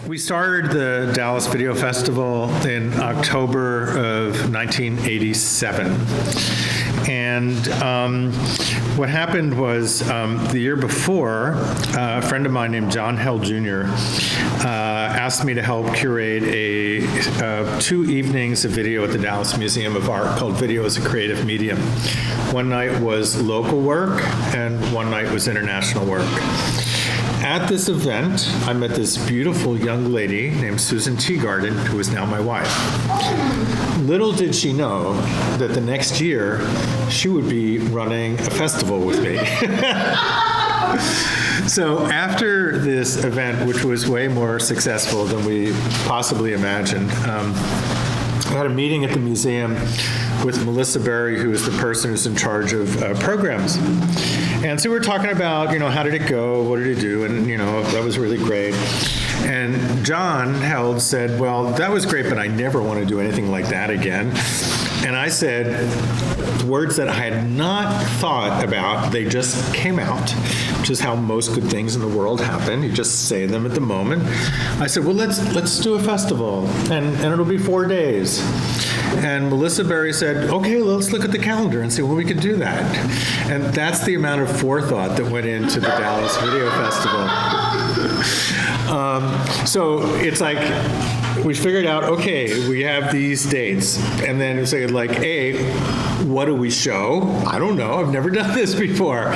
We started the Dallas Video Festival in October of 1987. And what happened was the year before, a friend of mine named John Held Jr. Asked me to help curate 2 evenings of video at the Dallas Museum of Art called Video as a Creative Medium. One night was local work, and one night was international work. At this event, I met this beautiful young lady named Susan Teagarden, who is now my wife. Little did she know that the next year, she would be running a festival with me. So after this event, which was way more successful than we possibly imagined, I had a meeting at the museum with Melissa Berry, who is the person who's in charge of programs. And so we were talking about, how did it go? What did it do? And, that was really great. And John Held said, well, that was great, but I never want to do anything like that again. And I said words that I had not thought about, they just came out, which is how most good things in the world happen. You just say them at the moment. I said, well, let's do a festival, and it'll be 4 days. And Melissa Berry said, okay, let's look at the calendar and see when we could do that. And that's the amount of forethought that went into the Dallas Video Festival. So it's like, we figured out, okay, we have these dates. And then it's like, what do we show? I don't know. I've never done this before.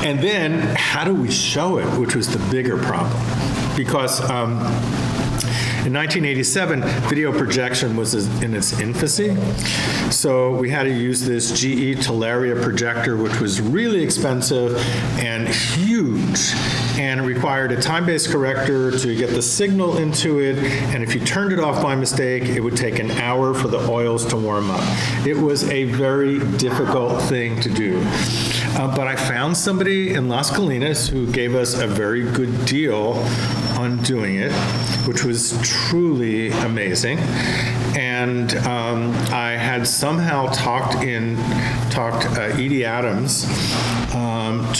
And then, how do we show it? Which was the bigger problem. Because in 1987, video projection was in its infancy. So we had to use this GE Talaria projector, which was really expensive and huge. And it required a time-based corrector to get the signal into it. And if you turned it off by mistake, it would take an hour for the oils to warm up. It was a very difficult thing to do. But I found somebody in Las Colinas who gave us a very good deal on doing it, which was truly amazing. And I had somehow talked Edie Adams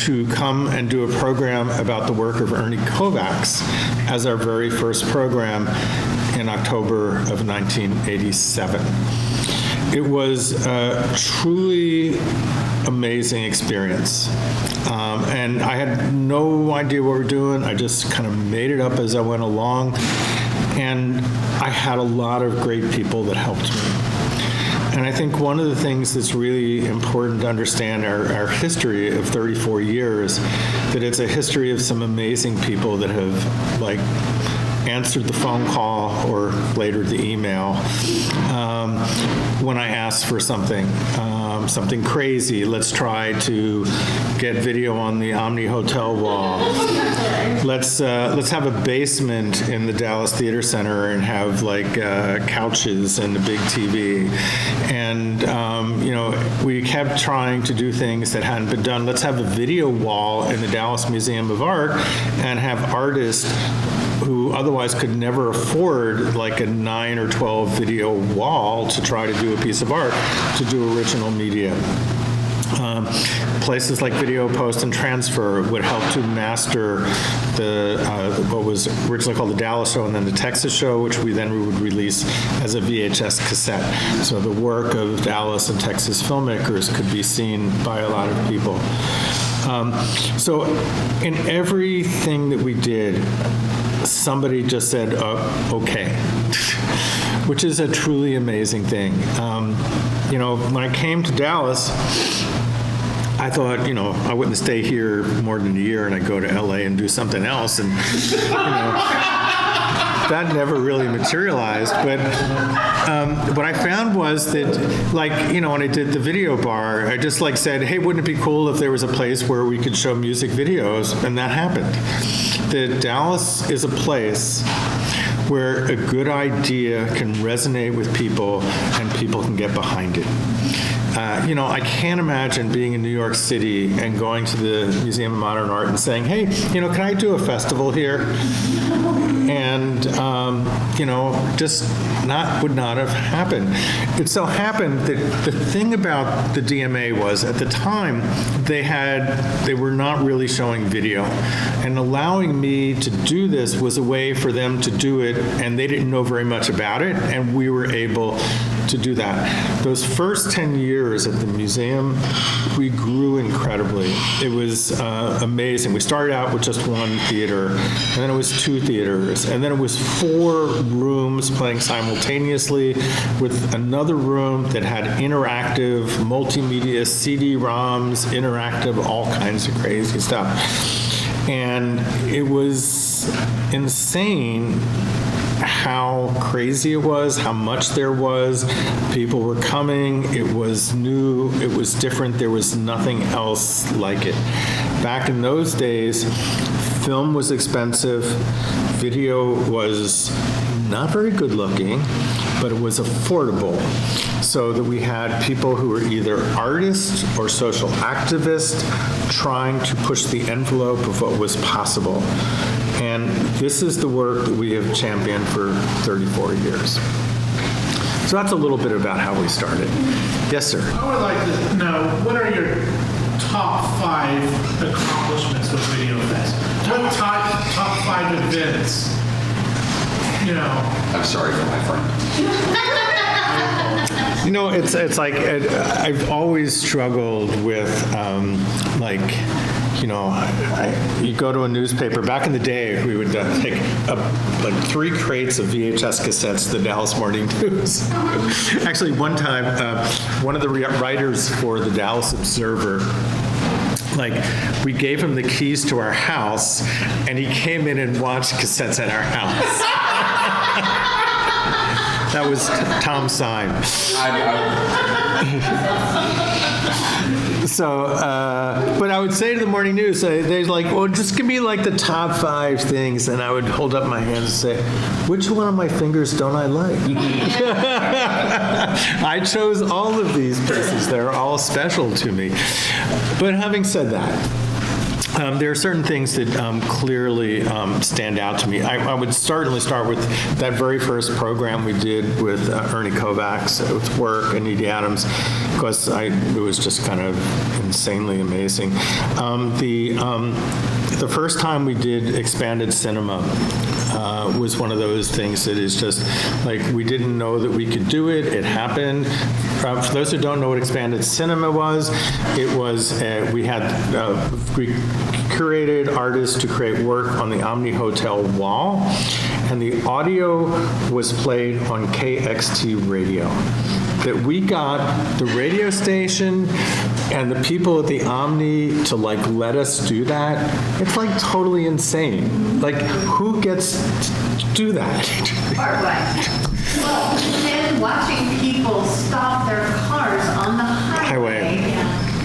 to come and do a program about the work of Ernie Kovacs as our very first program in October of 1987. It was a truly amazing experience. And I had no idea what we were doing. I just kind of made it up as I went along. And I had a lot of great people that helped me. And I think one of the things that's really important to understand our history of 34 years, that it's a history of some amazing people that have answered the phone call or later the email when I asked for something crazy. Let's try to get video on the Omni Hotel wall. Let's have a basement in the Dallas Theater Center and have couches and a big TV. And we kept trying to do things that hadn't been done. Let's have a video wall in the Dallas Museum of Art and have artists who otherwise could never afford a 9 or 12 video wall to try to do a piece of art, to do original media. Places like Video Post and Transfer would help to master what was originally called the Dallas Show and then the Texas Show, which we would release as a VHS cassette. So the work of Dallas and Texas filmmakers could be seen by a lot of people. So in everything that we did, somebody just said, okay, which is a truly amazing thing. When I came to Dallas, I thought, I wouldn't stay here more than a year and I'd go to LA and do something else. And, that never really materialized. But what I found was that, when I did the video bar, I just said, hey, wouldn't it be cool if there was a place where we could show music videos? And that happened. That Dallas is a place where a good idea can resonate with people and people can get behind it. I can't imagine being in New York City and going to the Museum of Modern Art and saying, hey, can I do a festival here? And, just would not have happened. It so happened that the thing about the DMA was, at the time, they were not really showing video. And allowing me to do this was a way for them to do it, and they didn't know very much about it, and we were able to do that. Those first 10 years at the museum, we grew incredibly. It was amazing. We started out with just one theater, and then it was 2 theaters, and then it was 4 rooms playing simultaneously with another room that had interactive multimedia, CD-ROMs, interactive, all kinds of crazy stuff. And it was insane how crazy it was, how much there was. People were coming. It was new. It was different. There was nothing else like it. Back in those days, film was expensive. Video was not very good looking, but it was affordable. So that we had people who were either artists or social activists trying to push the envelope of what was possible. And this is the work that we have championed for 34 years. So that's a little bit about how we started. Yes, sir. I would like to know, what are your top 5 accomplishments with VideoFest? What top 5 events? I'm sorry for my friend. It's like I've always struggled with you go to a newspaper. Back in the day, we would take like 3 crates of VHS cassettes to the Dallas Morning News. Actually, one time, one of the writers for the Dallas Observer, we gave him the keys to our house, and he came in and watched cassettes at our house. That was Tom Syme. So, but I would say to the Morning News, they're like, well, just give me the top 5 things. And I would hold up my hands and say, which one of my fingers don't I like? I chose all of these pieces. They're all special to me. But having said that, there are certain things that clearly stand out to me. I would certainly start with that very first program we did with Ernie Kovacs, with work and Edie Adams, because it was just kind of insanely amazing. The first time we did expanded cinema was one of those things that is just we didn't know that we could do it. It happened. For those who don't know what expanded cinema was, it was we curated artists to create work on the Omni Hotel wall, and the audio was played on KXT radio. That we got the radio station and the people at the Omni to let us do that. It's totally insane. Who gets to do that? Bart Weiss. Well, and watching people stop their cars on the highway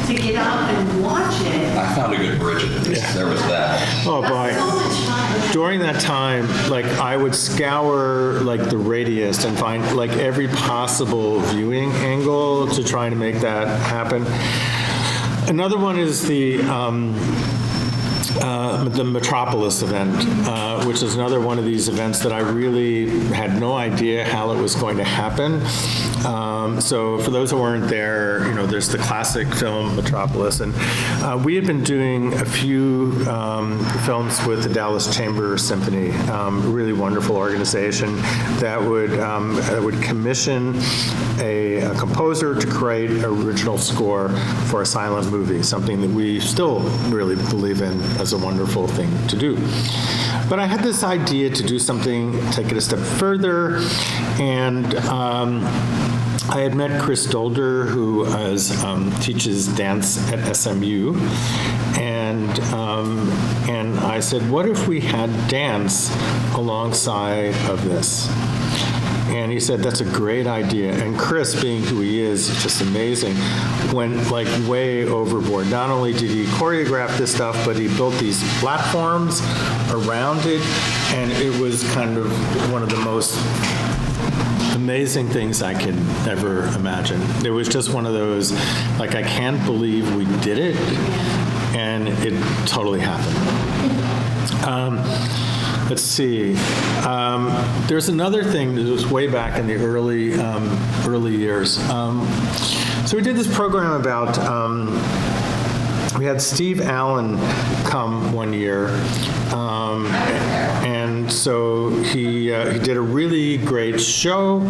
to get out and watch it. I found a good bridge at least. Yeah. There was that. Oh, boy. So much fun. During that time, I would scour the Radius and find every possible viewing angle to try to make that happen. Another one is the Metropolis Event, which is another one of these events that I really had no idea how it was going to happen. So for those who weren't there, there's the classic film Metropolis, and we had been doing a few films with the Dallas Chamber Symphony, a really wonderful organization that would commission a composer to create an original score for a silent movie, something that we still really believe in as a wonderful thing to do. But I had this idea to do something, take it a step further, and I had met Chris Dolder, who teaches dance at SMU, and I said, what if we had dance alongside of this? And he said, that's a great idea. And Chris, being who he is just amazing, went way overboard. Not only did he choreograph this stuff, but he built these platforms around it. And it was kind of one of the most amazing things I could ever imagine. It was just one of those, like, I can't believe we did it, and it totally happened. Let's see. There's another thing that was way back in the early years. So we did this program about, we had Steve Allen come one year, and so he did a really great show.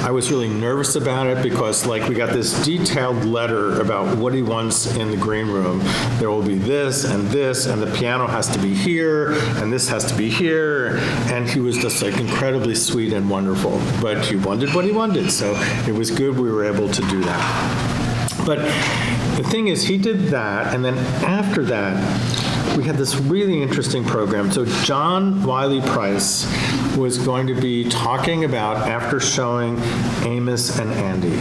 I was really nervous about it because, like, we got this detailed letter about what he wants in the green room. There will be this, and the piano has to be here, and this has to be here, and he was just, like, incredibly sweet and wonderful. But he wanted what he wanted, so it was good we were able to do that. But the thing is, he did that, and then after that, we had this really interesting program. So John Wiley Price was going to be talking about after showing Amos and Andy.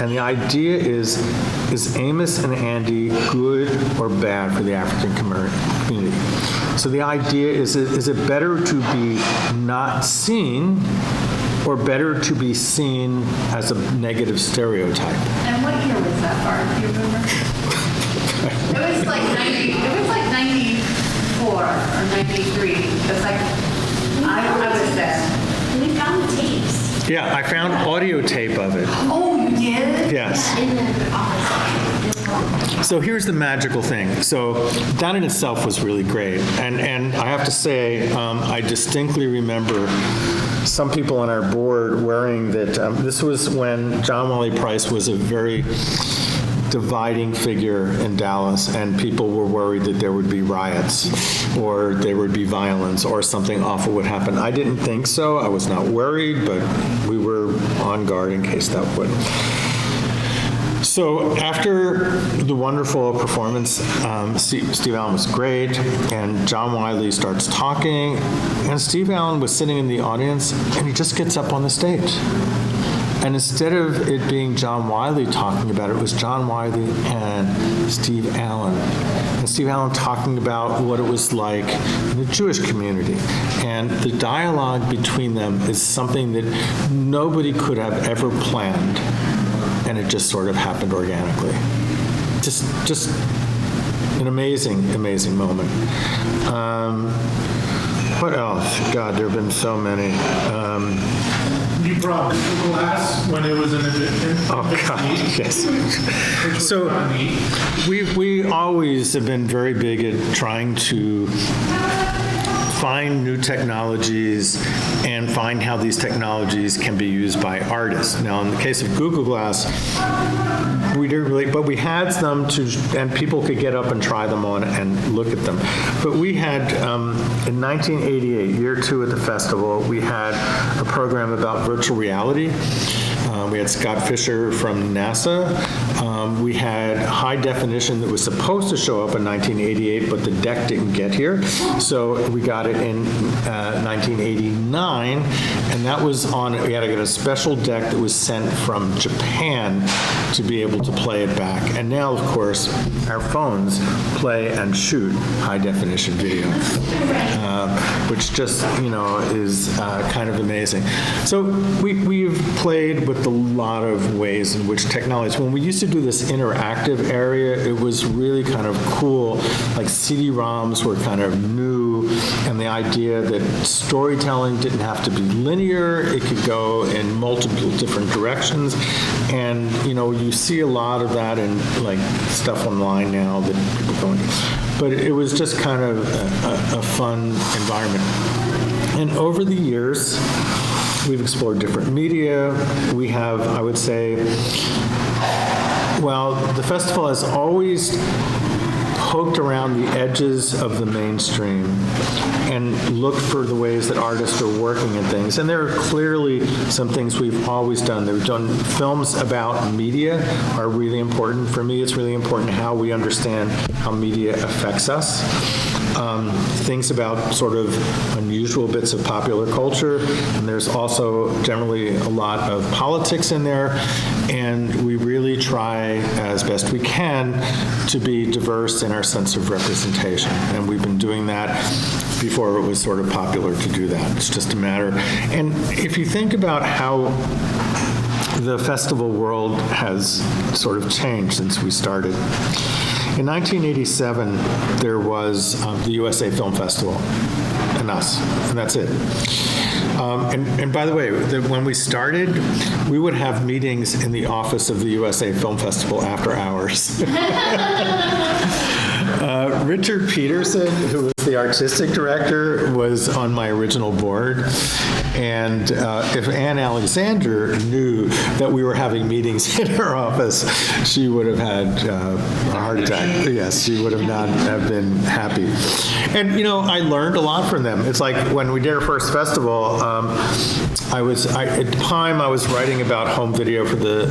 And the idea is Amos and Andy good or bad for the African community? So the idea is it better to be not seen or better to be seen as a negative stereotype? And what year was that, Bart? Do you remember? It was like 94 or 93. It was like, I was there. We found the tapes. Yeah, I found audio tape of it. Oh, you did? Yes. In the office. So here's the magical thing. So that in itself was really great. And I have to say, I distinctly remember some people on our board wearing that. This was when John Wiley Price was a very dividing figure in Dallas, and people were worried that there would be riots or there would be violence or something awful would happen. I didn't think so. I was not worried, but we were on guard in case that would. So after the wonderful performance, Steve Allen was great, and John Wiley starts talking, and Steve Allen was sitting in the audience, and he just gets up on the stage. And instead of it being John Wiley talking about it, it was John Wiley and Steve Allen. And Steve Allen talking about what it was like in the Jewish community. And the dialogue between them is something that nobody could have ever planned. And it just sort of happened organically. Just an amazing, amazing moment. What else? God, there have been so many. You brought Google Glass when it was in Oh, God, yes. which was So kinda neat. we always have been very big at trying to find new technologies and find how these technologies can be used by artists. Now, in the case of Google Glass, we didn't really, but we had them and people could get up and try them on and look at them. But we had, in 1988, year 2 at the festival, we had a program about virtual reality. We had Scott Fisher from NASA. We had high definition that was supposed to show up in 1988, but the deck didn't get here. So we got it in 1989, and that was on, we had to get a special deck that was sent from Japan to be able to play it back. And now, of course, our phones play and shoot high definition video, which just, is kind of amazing. So we've played with a lot of ways in which technology, when we used to do this interactive area, it was really kind of cool. Like CD-ROMs were kind of new, and the idea that storytelling didn't have to be linear, it could go in multiple different directions. And, you see a lot of that in like stuff online now that people go into. But it was just kind of a fun environment. And over the years, we've explored different media. We have, I would say, well, the festival has always poked around the edges of the mainstream and looked for the ways that artists are working at things. And there are clearly some things we've always done. We've done films about media are really important. For me, it's really important how we understand how media affects us. Things about sort of unusual bits of popular culture, and there's also generally a lot of politics in there, and we really try as best we can to be diverse in our sense of representation, and we've been doing that before it was sort of popular to do that. It's just a matter. And if you think about how the festival world has sort of changed since we started. In 1987, there was the USA Film Festival and us, and that's it. And by the way, when we started, we would have meetings in the office of the USA Film Festival after hours. Richard Peterson, who was the artistic director, was on my original board. And if Ann Alexander knew that we were having meetings in her office, she would have had a heart attack. Yes, she would have not have been happy. And, you know, I learned a lot from them. It's like when we did our first festival, at the time I was writing about home video for the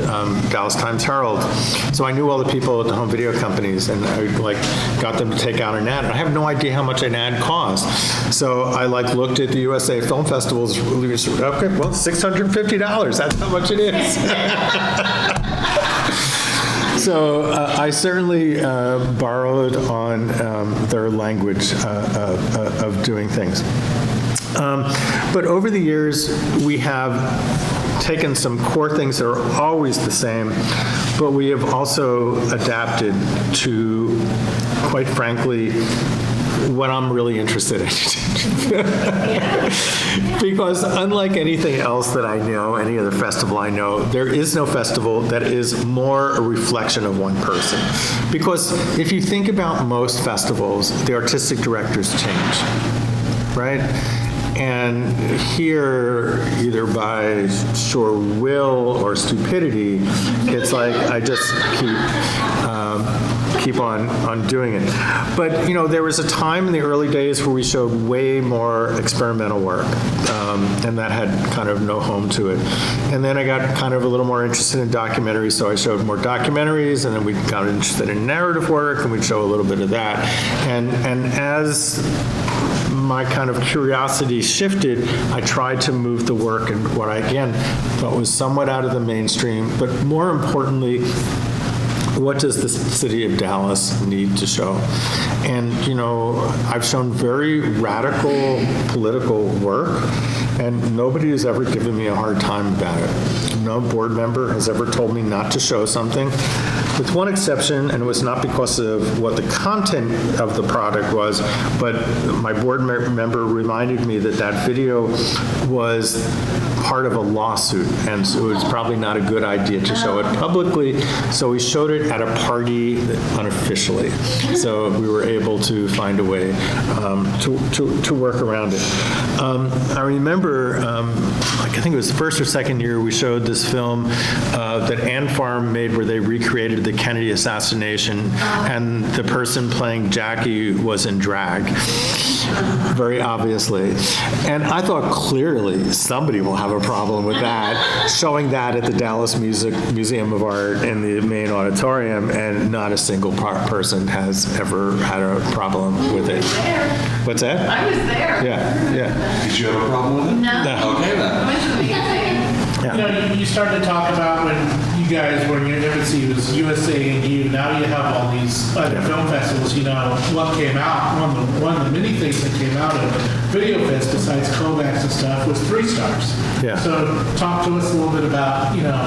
Dallas Times-Herald. So I knew all the people at the home video companies, and I got them to take out an ad. And I have no idea how much an ad cost. So I looked at the USA Film Festival's. Okay, well, $650. That's how much it is. So I certainly borrowed on their language of doing things. But over the years, we have taken some core things that are always the same, but we have also adapted to, quite frankly, what I'm really interested in. Because unlike anything else that I know, any other festival I know, there is no festival that is more a reflection of one person. Because if you think about most festivals, the artistic directors change, right? And here, either by sure will or stupidity, it's like I just keep on doing it. But, you know, there was a time in the early days where we showed way more experimental work, and that had kind of no home to it. And then I got kind of a little more interested in documentaries, so I showed more documentaries, and then we got interested in narrative work, and we'd show a little bit of that. And as my kind of curiosity shifted, I tried to move the work in what I, again, thought was somewhat out of the mainstream, but more importantly, what does the city of Dallas need to show? And, you know, I've shown very radical political work, and nobody has ever given me a hard time about it. No board member has ever told me not to show something, with one exception, and it was not because of what the content of the product was, but my board member reminded me that that video was part of a lawsuit, and so it was probably not a good idea to show it publicly, so we showed it at a party unofficially. So we were able to find a way to work around it. I remember, I think it was the first or second year, we showed this film that Ant Farm made where they recreated the Kennedy assassination, and the person playing Jackie was in drag, very obviously. And I thought clearly somebody will have a problem with that, showing that at the Dallas Museum of Art in the main auditorium, and not a single person has ever had a problem with it. What's that? I was there. Yeah. Did you have a problem with it? No. Okay It then. was amazing. You know, you started to talk about when you guys were in your infancy, it was USA and you. Now you have all these other film festivals. You know, what came out, one of the many things that came out of VideoFest, besides Kovacs and stuff, was 3 stars. Yeah. So talk to us a little bit about, you know,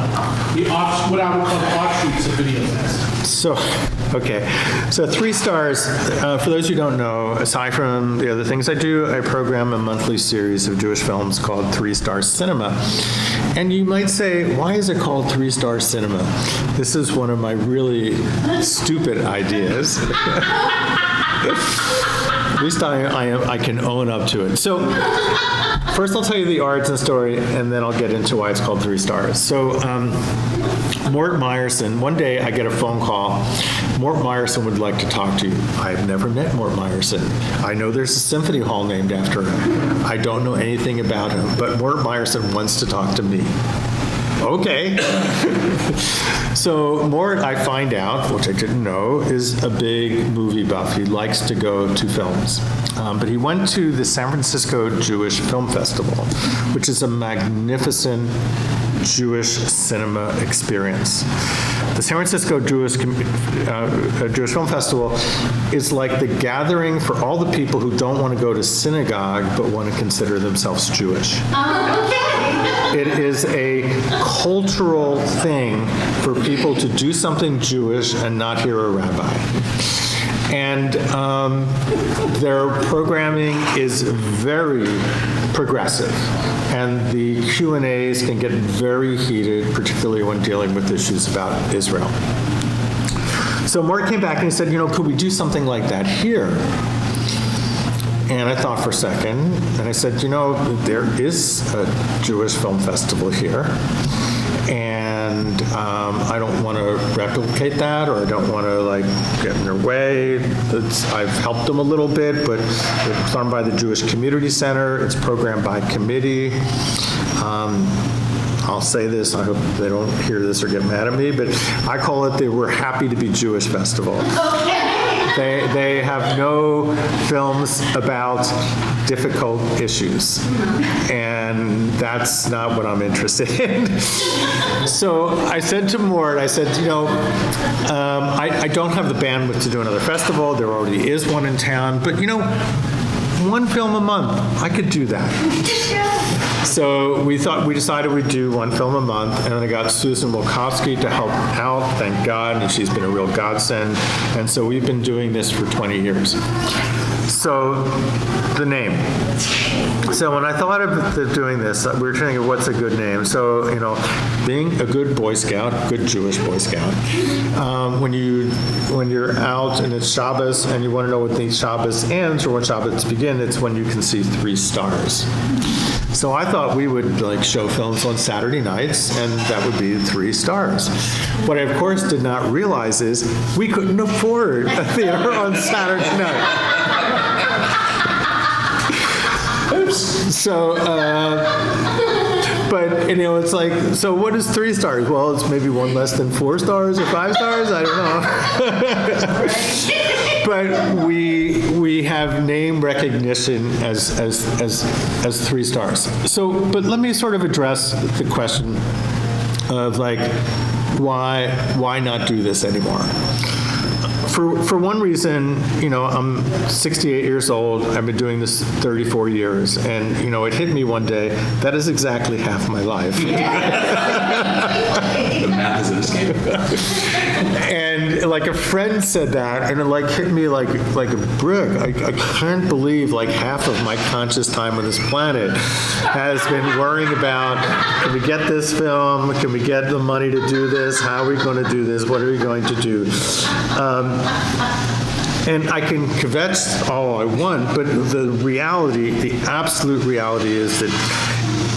what I would call the offshoots of VideoFest. So, okay. So 3 stars, for those who don't know, aside from the other things I do, I program a monthly series of Jewish films called 3 Star Cinema. And you might say, why is it called 3 Star Cinema? This is one of my really stupid ideas. At least I can own up to it. So first I'll tell you the origin story, and then I'll get into why it's called 3 Stars. So Mort Meyerson, one day I get a phone call. Mort Meyerson would like to talk to you. I've never met Mort Meyerson. I know there's a symphony hall named after him. I don't know anything about him, but Mort Meyerson wants to talk to me. okay. So Mort, I find out, which I didn't know, is a big movie buff. He likes to go to films. But he went to the San Francisco Jewish Film Festival, which is a magnificent Jewish cinema experience. The San Francisco Jewish Film Festival is like the gathering for all the people who don't want to go to synagogue but want to consider themselves Jewish. It is a cultural thing for people to do something Jewish and not hear a rabbi. And their programming is very progressive. And the Q&As can get very heated, particularly when dealing with issues about Israel. So Mort came back and he said, could we do something like that here? And I thought for a second, and I said, there is a Jewish film festival here. And I don't want to replicate that, or I don't want to get in their way. I've helped them a little bit, but it's run by the Jewish Community Center. It's programmed by committee. I'll say this, I hope they don't hear this or get mad at me, but I call it the We're Happy to Be Jewish Festival. They have no films about difficult issues, and that's not what I'm interested in. So I said to Mort, I don't have the bandwidth to do another festival. There already is one in town, but one film a month, I could do that. So we decided we'd do one film a month, and then I got Susan Wilkowski to help out, thank God, and she's been a real godsend. And so we've been doing this for 20 years. So the name. So when I thought of doing this, we were trying to think of what's a good name. So, being a good Boy Scout, good Jewish Boy Scout, when you're out and it's Shabbos and you want to know when the Shabbos ends or when Shabbos begins, it's when you can see 3 stars. So I thought we would show films on Saturday nights, and that would be 3 stars. What I, of course, did not realize is we couldn't afford a theater on Saturday night. Oops. So, but it's so what is 3 stars? Well, it's maybe one less than 4 stars or 5 stars. I don't know. But we have name recognition as 3 stars. So, but let me sort of address the question of why not do this anymore? For one reason, I'm 68 years old. I've been doing this 34 years, and it hit me one day. That is exactly half my life. The math is an escape. And a friend said that, and it hit me like a brick. I can't believe half of my conscious time on this planet has been worrying about, can we get this film? Can we get the money to do this? How are we going to do this? What are we going to do? And I can kvetch all I want, but the reality, the absolute reality is that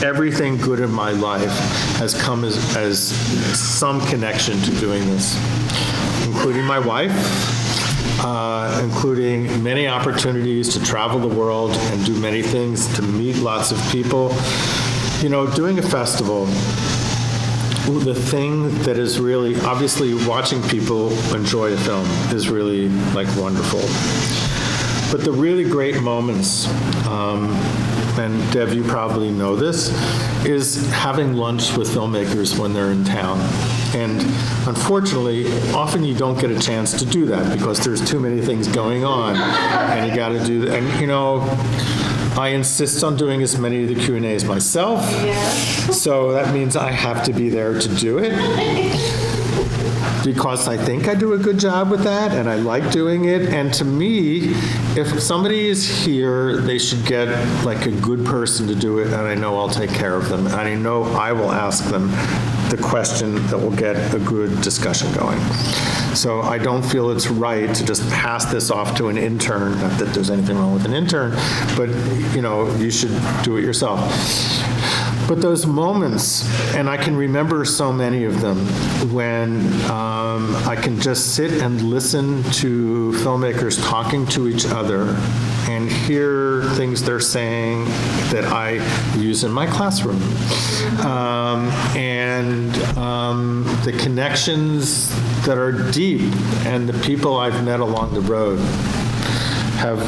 everything good in my life has come as some connection to doing this, including my wife, including many opportunities to travel the world and do many things, to meet lots of people. Doing a festival, the thing that is really, obviously watching people enjoy a film is really wonderful. But the really great moments, and Dev, you probably know this, is having lunch with filmmakers when they're in town. And unfortunately, often you don't get a chance to do that because there's too many things going on, and you got to do that. And I insist on doing as many of the Q&As myself, so that means I have to be there to do it, because I think I do a good job with that, and I like doing it. And to me, if somebody is here, they should get a good person to do it, and I know I'll take care of them, and I know I will ask them the question that will get a good discussion going. So I don't feel it's right to just pass this off to an intern. Not that there's anything wrong with an intern, but you should do it yourself. But those moments, and I can remember so many of them, when I can just sit and listen to filmmakers talking to each other and hear things they're saying that I use in my classroom. And the connections that are deep and the people I've met along the road have,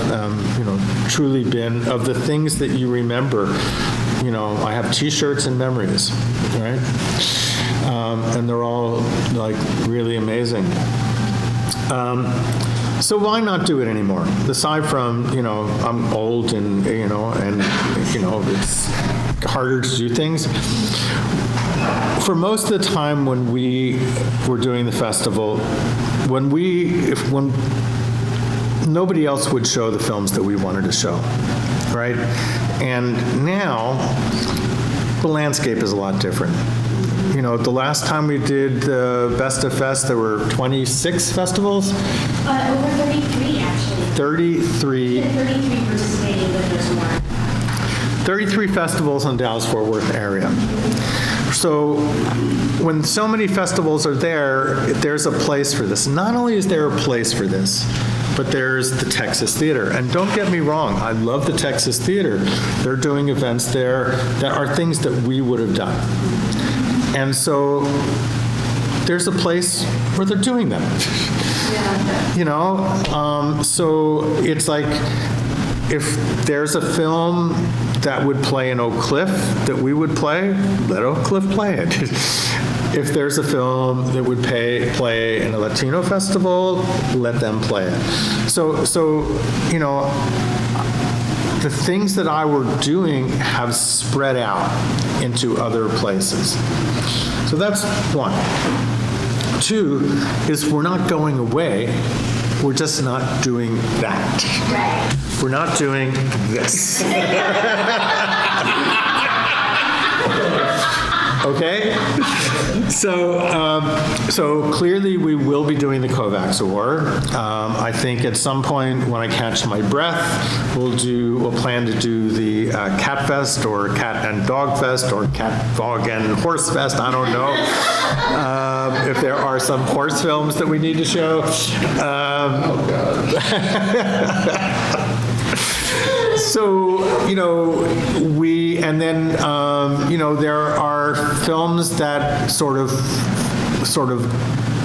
truly been of the things that you remember. I have T-shirts and memories, right? And they're all like really amazing. So why not do it anymore? Aside from, I'm old and it's harder to do things. For most of the time when we were doing the festival, when nobody else would show the films that we wanted to show, right? And now the landscape is a lot different. The last time we did the Best of Fest, there were 26 festivals. Over 33, actually. 33. 33 participating, but there's more. 33 festivals in the Dallas-Fort Worth area. So when so many festivals are there, there's a place for this. Not only is there a place for this, but there's the Texas Theater. And don't get me wrong, I love the Texas Theater. They're doing events there that are things that we would have done. And so there's a place where they're doing them. So it's like, if there's a film that would play in Oak Cliff that we would play, let Oak Cliff play it. If there's a film that would play in a Latino festival, let them play it. So the things that I were doing have spread out into other places. So that's one. Two is we're not going away. We're just not doing that. Right. We're not doing this. Okay? So clearly we will be doing the Kovacs Award. I think at some point when I catch my breath, we'll plan to do the Cat Fest or Cat and Dog Fest or Cat, Dog and Horse Fest. I don't know if there are some horse films that we need to show. So, there are films that sort of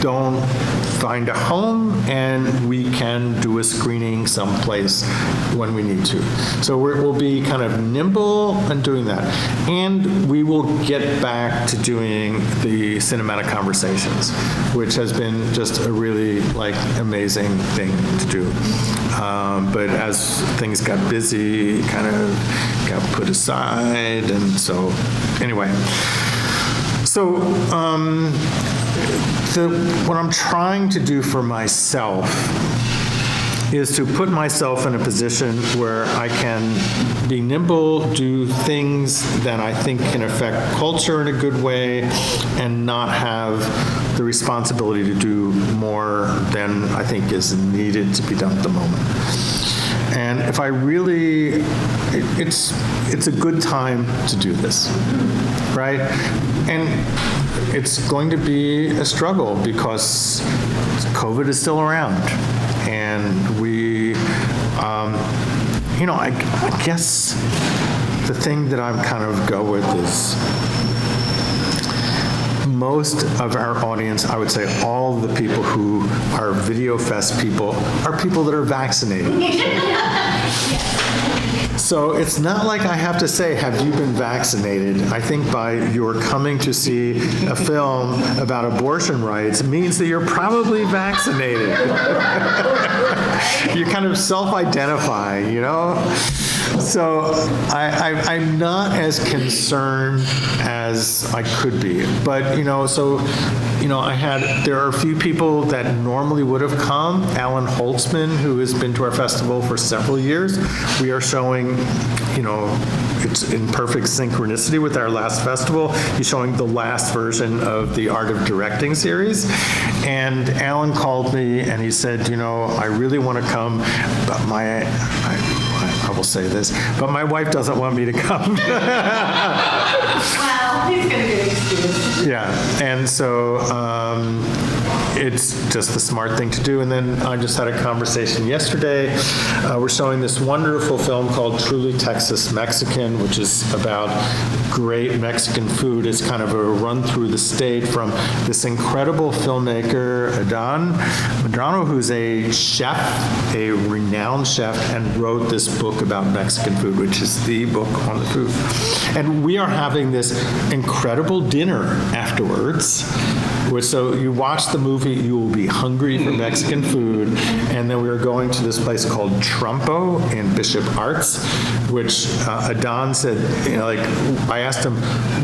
don't find a home, and we can do a screening someplace when we need to. So we'll be kind of nimble in doing that. And we will get back to doing the cinematic conversations, which has been just a really amazing thing to do. But as things got busy, kind of got put aside, and so anyway. So what I'm trying to do for myself is to put myself in a position where I can be nimble, do things that I think can affect culture in a good way, and not have the responsibility to do more than I think is needed to be done at the moment. And if I really, it's a good time to do this, right? And it's going to be a struggle because COVID is still around. And we, I guess the thing that I'm kind of go with is most of our audience, I would say all the people who are VideoFest people, are people that are vaccinated. So it's not like I have to say, have you been vaccinated? I think by your coming to see a film about abortion rights means that you're probably vaccinated. You kind of self-identify, So I'm not as concerned as I could be. But, there are a few people that normally would have come. Alan Holtzman, who has been to our festival for several years. We are showing, it's in perfect synchronicity with our last festival. He's showing the last version of the Art of Directing series. And Alan called me and he said, I really want to come, but I will say this, but my wife doesn't want me to come. Well, he's going to get an excuse. Yeah, and so, it's just the smart thing to do. And then I just had a conversation yesterday. We're showing this wonderful film called Truly Texas Mexican, which is about great Mexican food. It's kind of a run through the state from this incredible filmmaker, Adán Medrano, who's a chef, a renowned chef, and wrote this book about Mexican food, which is the book on the food. And we are having this incredible dinner afterwards. So you watch the movie, you will be hungry for Mexican food, and then we were going to this place called Trumpo in Bishop Arts, which Adán said, I asked him,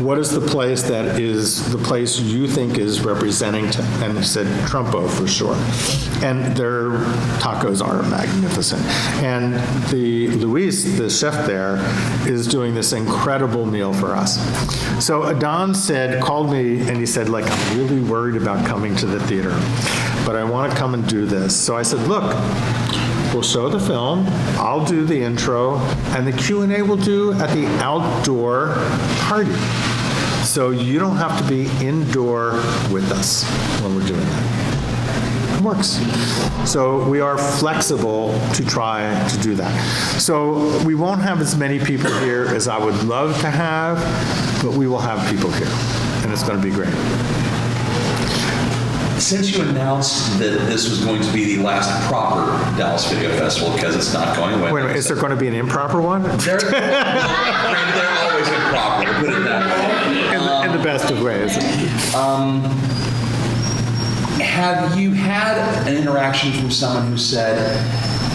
what is the place that is the place you think is representing, and he said Trumpo for sure. And their tacos are magnificent. And Luis, the chef there, is doing this incredible meal for us. So Adán called me, and he said, I'm really worried about coming to the theater, but I want to come and do this. So I said, look, we'll show the film, I'll do the intro, and the Q&A we'll do at the outdoor party. So you don't have to be indoor with us when we're doing that. It works. So we are flexible to try to do that. So we won't have as many people here as I would love to have, but we will have people here, and it's going to be great. Since you announced that this was going to be the last proper Dallas Video Festival, because it's not going away. Wait a minute, is there going to be an improper one? They're always improper, to put it that way. In the best of ways. Have you had an interaction from someone who said,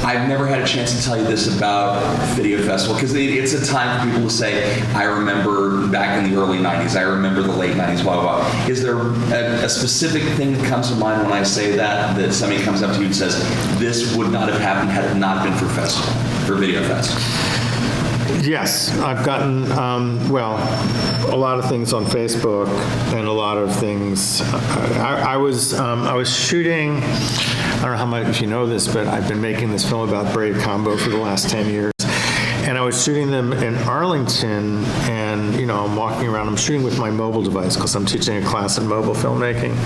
I've never had a chance to tell you this about Video Festival, because it's a time for people to say, I remember back in the early 90s, I remember the late 90s, blah, blah, blah. Is there a specific thing that comes to mind when I say that somebody comes up to you and says, this would not have happened had it not been for Video Fest? Yes, I've gotten, a lot of things on Facebook and a lot of things. I was shooting, I don't know how much you know this, but I've been making this film about Brave Combo for the last 10 years. And I was shooting them in Arlington, and, I'm walking around, I'm shooting with my mobile device because I'm teaching a class in mobile filmmaking.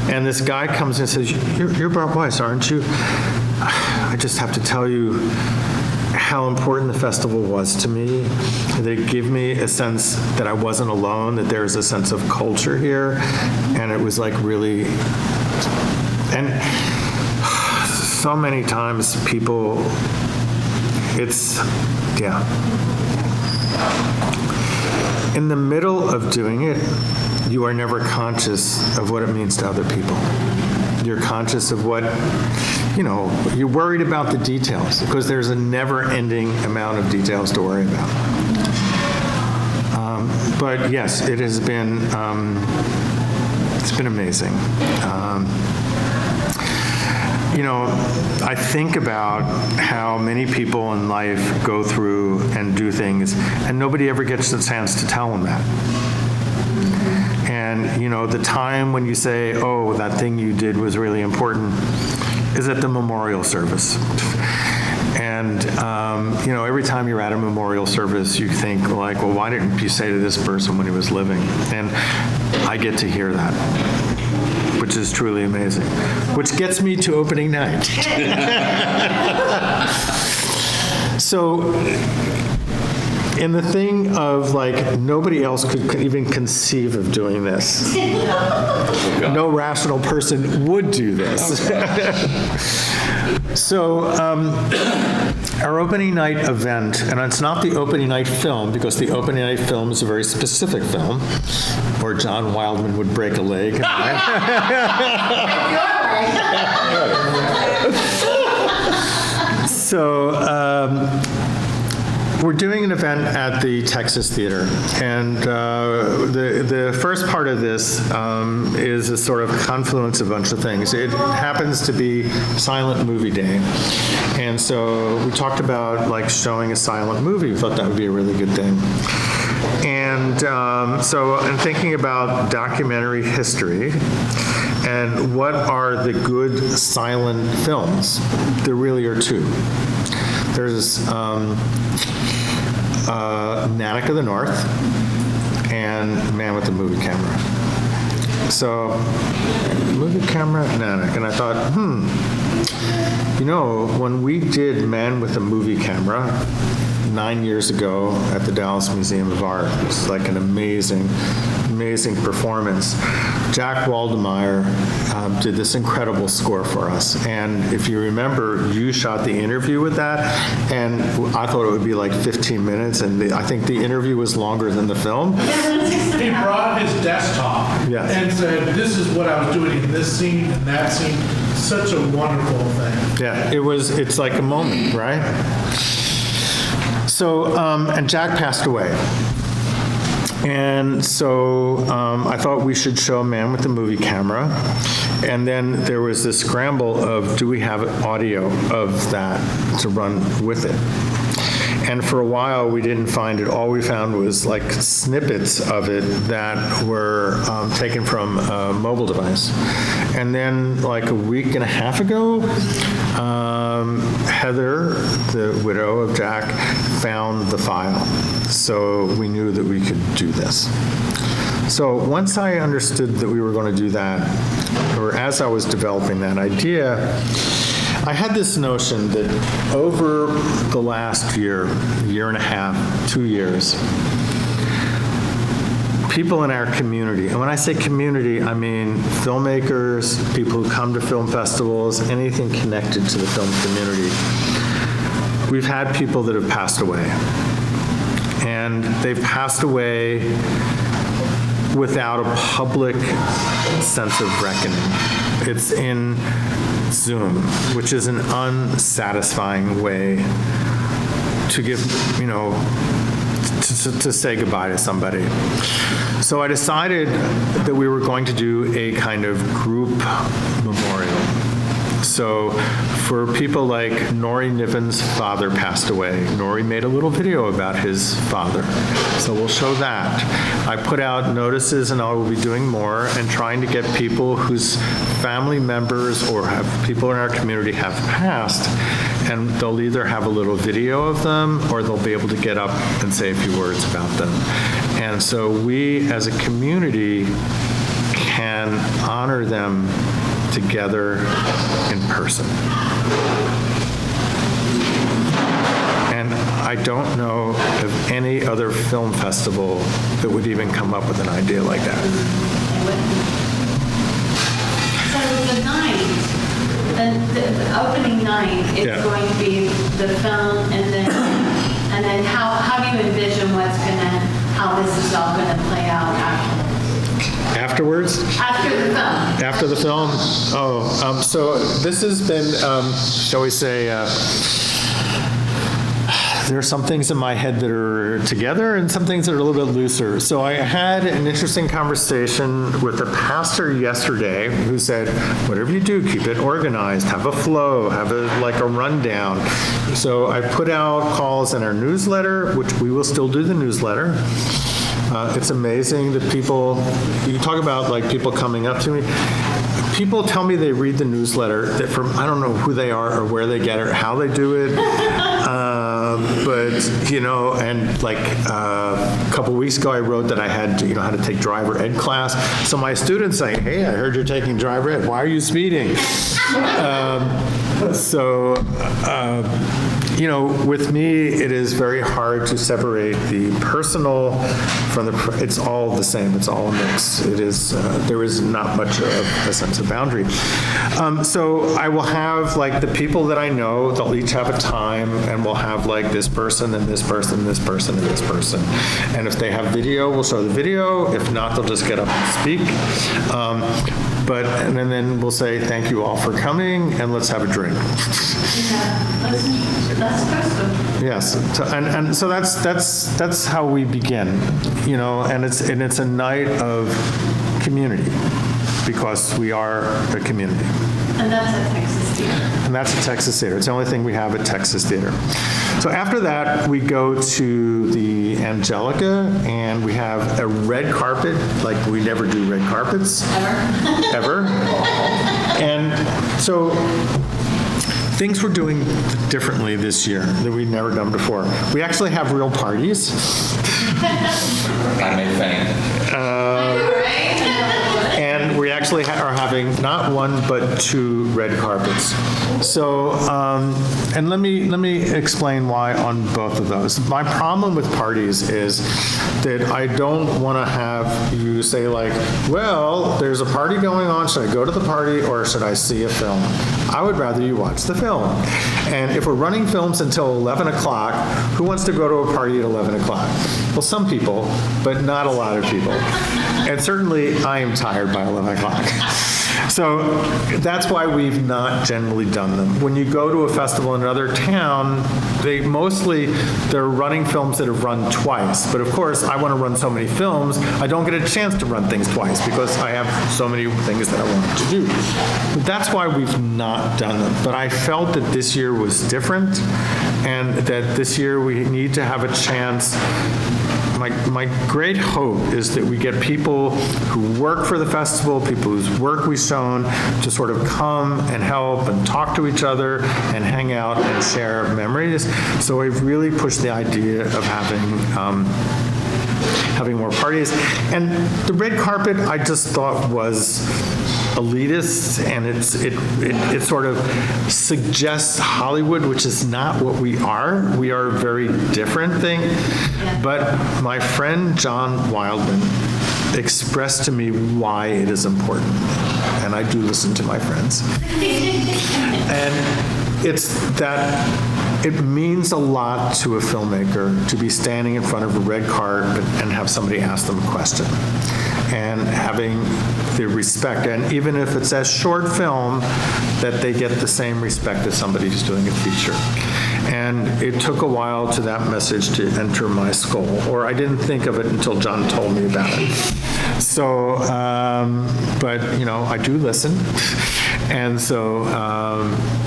And this guy comes in and says, you're Bart Weiss, aren't you? I just have to tell you how important the festival was to me. They give me a sense that I wasn't alone, that there's a sense of culture here, and it was really, and so many times people, in the middle of doing it, you are never conscious of what it means to other people. You're conscious of what, you're worried about the details because there's a never-ending amount of details to worry about. But yes, it has been, it's been amazing. I think about how many people in life go through and do things, and nobody ever gets the chance to tell them that. And, the time when you say, oh, that thing you did was really important, is at the memorial service. And, every time you're at a memorial service, you think, well, why didn't you say to this person when he was living? And I get to hear that, which is truly amazing, which gets me to opening night. So, in the thing of nobody else could even conceive of doing this. No rational person would do this. So our opening night event, and it's not the opening night film, because the opening night film is a very specific film, or John Wildman would break a leg. So we're doing an event at the Texas Theater, and the first part of this is a sort of confluence of a bunch of things. It happens to be Silent Movie Day, and so we talked about showing a silent movie. We thought that would be a really good thing. And so in thinking about documentary history and what are the good silent films, there really are two. There's Natick of the North and Man with the Movie Camera. So, movie camera, no. And I thought, when we did Man with a Movie Camera 9 years ago at the Dallas Museum of Art, it was like an amazing performance. Jack Waldemeier did this incredible score for us. And if you remember, you shot the interview with that, and I thought it would be like 15 minutes, and I think the interview was longer than the film. He brought his desktop Yes. and said, this is what I was doing in this scene and that scene. Such a wonderful thing. Yeah, it's like a moment, right? So, and Jack passed away. And so I thought we should show Man with the Movie Camera. And then there was this scramble of, do we have audio of that to run with it? And for a while, we didn't find it. All we found was like snippets of it that were taken from a mobile device. And then like a week and a half ago, Heather, the widow of Jack, found the file. So we knew that we could do this. So once I understood that we were going to do that, or as I was developing that idea, I had this notion that over the last year and a half, 2 years, people in our community, and when I say community, I mean filmmakers, people who come to film festivals, anything connected to the film community. We've had people that have passed away. And they've passed away without a public sense of reckoning. It's in Zoom, which is an unsatisfying way to give, to say goodbye to somebody. So I decided that we were going to do a kind of group memorial. So for people like Nori Niven's father passed away. Nori made a little video about his father. So we'll show that. I put out notices, and I will be doing more, and trying to get people whose family members or people in our community have passed, and they'll either have a little video of them, or they'll be able to get up and say a few words about them. And so we, as a community, can honor them together in person. And I don't know of any other film festival that would even come up with an idea like that. So the night, the opening night is going to be the film, and then how do you envision how this is all gonna play out Afterwards? after the film? After the film? So this has been, shall we say, there are some things in my head that are together and some things that are a little bit looser. So I had an interesting conversation with a pastor yesterday who said, whatever you do, keep it organized, have a flow, have a rundown. So I put out calls in our newsletter, which we will still do the newsletter. It's amazing that you talk about like people coming up to me. People tell me they read the newsletter that I don't know who they are or where they get it or how they do it. And like a couple weeks ago, I wrote that I had how to take driver ed class. So my students saying, hey, I heard you're taking driver ed. Why are you speeding? With me, it is very hard to separate the personal from it's all the same. It's all a mix. It is, there is not much of a sense of boundary. So I will have like the people that I know, they'll each have a time, and we'll have like this person and this person, this person and this person. And if they have video, we'll show the video. If not, they'll just get up and speak. And then we'll say, thank you all for coming, and let's have a drink. That's custom. Yes, and so that's how we begin, and it's a night of community, because we are a community. And that's at Texas Theater. And that's at Texas Theater. It's the only thing we have at Texas Theater. So after that, we go to the Angelica, and we have a red carpet, like we never do red carpets. Ever. And so things we're doing differently this year that we've never done before. We actually have real parties. I may faint. And we actually are having not one but 2 red carpets. So, and let me explain why on both of those. My problem with parties is that I don't want to have you say like, well, there's a party going on. Should I go to the party or should I see a film? I would rather you watch the film. And if we're running films until 11 o'clock, who wants to go to a party at 11 o'clock? Well, some people, but not a lot of people. And certainly I am tired by 11 o'clock. So that's why we've not generally done them. When you go to a festival in another town, they're running films that have run twice. But of course, I want to run so many films, I don't get a chance to run things twice because I have so many things that I want to do. But that's why we've not done them. But I felt that this year was different and that this year we need to have a chance. My great hope is that we get people who work for the festival, people whose work we've shown, to sort of come and help and talk to each other and hang out and share memories. So we've really pushed the idea of having more parties. And the red carpet, I just thought was elitist, and it sort of suggests Hollywood, which is not what we are. We are a very different thing. Yeah. But my friend John Wildman expressed to me why it is important, and I do listen to my friends. And it's that it means a lot to a filmmaker to be standing in front of a red carpet and have somebody ask them a question. And having the respect, and even if it's a short film, that they get the same respect as somebody who's doing a feature. And it took a while to that message to enter my skull, or I didn't think of it until John told me about it. So, but I do listen. And so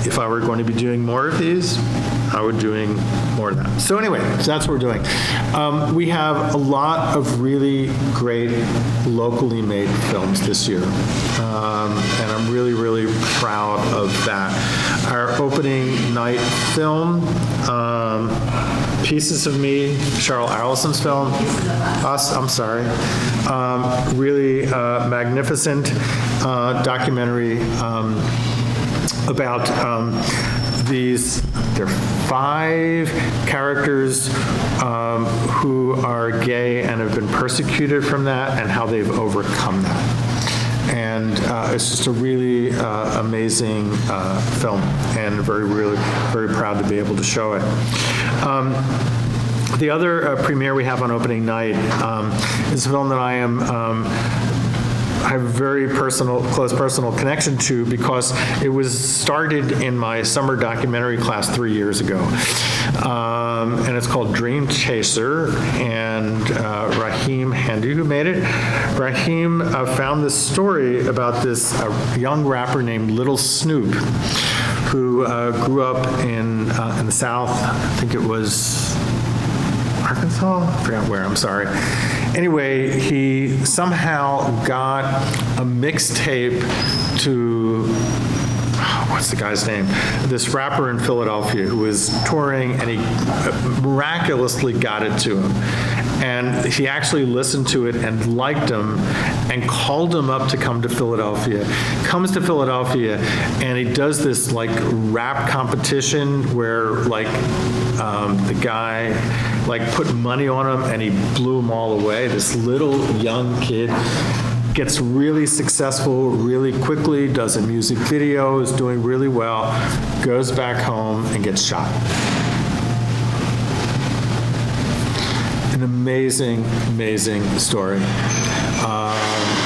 if I were going to be doing more of these, I would doing more of that. So anyway, so that's what we're doing. We have a lot of really great locally made films this year. And I'm really, really proud of that. Our opening night film, Pieces of Me, Cheryl Arlison's film. I'm sorry. Really magnificent documentary about there are 5 characters who are gay and have been persecuted from that and how they've overcome that. And it's just a really amazing film, and really very proud to be able to show it. The other premiere we have on opening night is a film that I have a very close personal connection to because it was started in my summer documentary class 3 years ago. And it's called Dream Chaser, and Raheem Handy, who made it. Raheem found this story about this young rapper named Little Snoop, who grew up in the South. I think it was Arkansas? I forgot where, I'm sorry. Anyway, he somehow got a mixtape to, what's the guy's name? This rapper in Philadelphia who was touring, and he miraculously got it to him. And he actually listened to it and liked him and called him up to come to Philadelphia. Comes to Philadelphia, and he does this like rap competition where like the guy like put money on him and he blew them all away. This little young kid gets really successful really quickly, does a music video, is doing really well, goes back home and gets shot. An amazing, amazing story.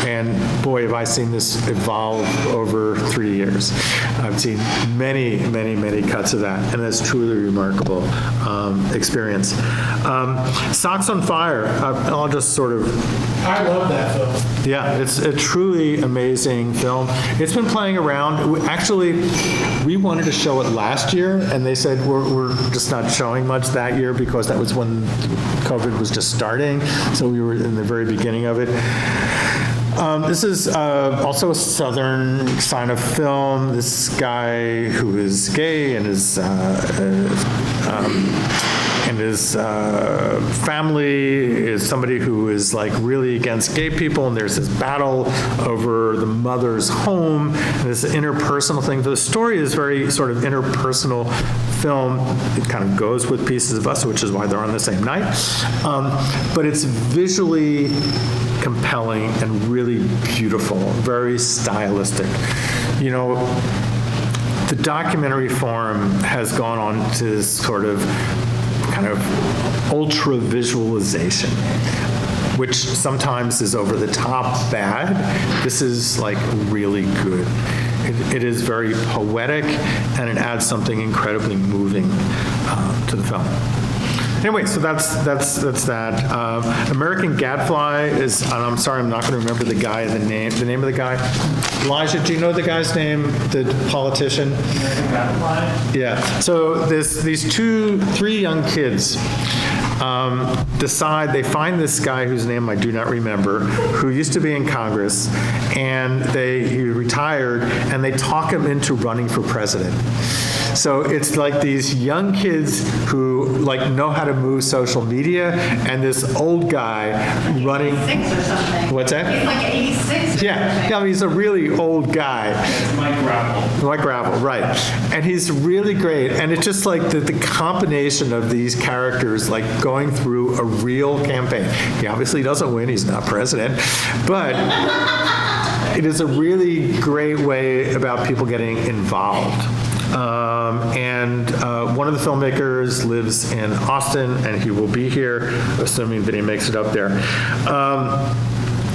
And boy, have I seen this evolve over 3 years. I've seen many, many, many cuts of that, and it's truly remarkable experience. Socks on Fire, I'll just sort of... I love that film. Yeah, it's a truly amazing film. It's been playing around. Actually, we wanted to show it last year, and they said we're just not showing much that year because that was when COVID was just starting, so we were in the very beginning of it. This is also a Southern kind of film. This guy who is gay and is and his family is somebody who is like really against gay people, and there's this battle over the mother's home, and this interpersonal thing. The story is very sort of interpersonal film. It kind of goes with Pieces of Us, which is why they're on the same night. But it's visually compelling and really beautiful, very stylistic. You know, the documentary form has gone on to this sort of kind of ultra visualization, which sometimes is over the top bad. This is like really good. It is very poetic, and it adds something incredibly moving to the film. Anyway, so that's that. American Gadfly is, and I'm sorry, I'm not going to remember the name of the guy. Elijah, do you know the guy's name, the politician? American Gadfly? Yeah. So these three young kids decide, they find this guy whose name I do not remember, who used to be in Congress, and he retired, and they talk him into running for president. So it's like these young kids who like know how to move social media, and this old guy running. 86 or something. What's that? He's like 86 or Yeah, something. I mean, he's a really old guy. Mike Gravel, right. And he's really great. And it's just like the combination of these characters like going through a real campaign. He obviously doesn't win, he's not president, but it is a really great way about people getting involved. One of the filmmakers lives in Austin, and he will be here, assuming that he makes it up there.